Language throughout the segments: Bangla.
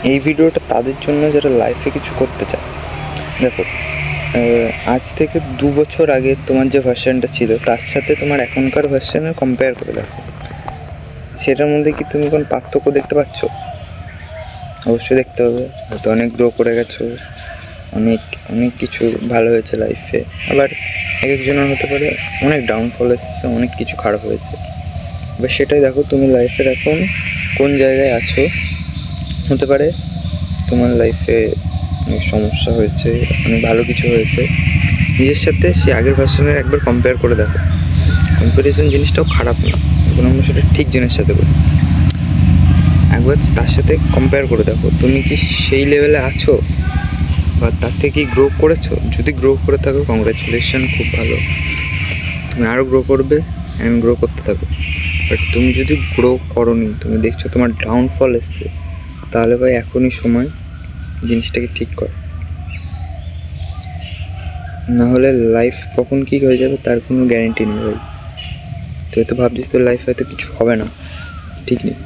এই ভিডিওটা তাদের জন্য যারা লাইফে কিছু করতে চায়। দেখো, আজ থেকে 2 বছর আগে তোমার যে ভার্সনটা ছিল তার সাথে তোমার এখনকার ভার্সনের কম্পেয়ার করে দেখো, সেটার মধ্যে কি তুমি কোনো পার্থক্য দেখতে পাচ্ছ? অবশ্যই দেখতে হবে। হয়তো অনেক গ্রো করে গেছো, অনেক অনেক কিছু ভালো হয়েছে লাইফে। আবার এক একজনের হতে পারে অনেক ডাউনফল এসছে, অনেক কিছু খারাপ হয়েছে। এবার সেটাই দেখো তুমি লাইফের এখন কোন জায়গায় আছো। হতে পারে তোমার লাইফে অনেক সমস্যা হয়েছে, অনেক ভালো কিছু হয়েছে, নিজের সাথে সে আগের ভার্সনের একবার কম্পেয়ার করে দেখো। কম্প্যারিজন জিনিসটাও খারাপ না, এখন আমরা সেটা ঠিক জিনিসের সাথে করি। একবার তার সাথে কম্পেয়ার করে দেখো তুমি কি সেই লেভেলে আছো বা তার থেকে কি গ্রো করেছো। যদি গ্রো করে থাকো কংগ্রাচুলেশন, খুব ভালো, তুমি আরও গ্রো করবে অ্যান্ড গ্রো করতে থাকো। বাট তুমি যদি গ্রো করোনি, তুমি দেখছো তোমার ডাউনফল এসছে, তাহলে ভাই এখনই সময় জিনিসটাকে ঠিক কর। নাহলে লাইফ কখন কী হয়ে যাবে তার কোনো গ্যারেন্টি নেই ভাই। তুই তো ভাবছিস তোর লাইফ হয়তো কিছু হবে না, ঠিক নেই।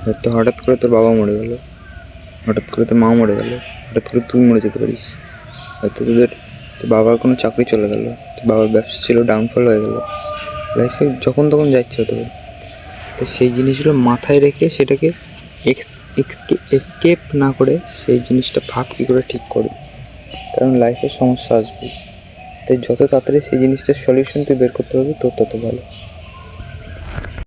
হয়তো হঠাৎ করে তোর বাবা মরে গেল, হঠাৎ করে তোর মা মরে গেল, হঠাৎ করে তুই মরে যেতে পারিস। হয়তো তোর বাবার কোনো চাকরি চলে গেল, তোর বাবার ব্যবসা ছিল ডাউনফল হয়ে গেল। লাইফে যখন তখন যাচ্ছে হতে পারে। তো সেই জিনিসগুলো মাথায় রেখে সেটাকে এসকেপ না করে সেই জিনিসটা ভাব কী করে ঠিক করবে, কারণ লাইফে সমস্যা আসবে। তাই যত তাড়াতাড়ি সেই জিনিসটার সলিউশন তুই বের করতে পারবি তোর তত ভালো।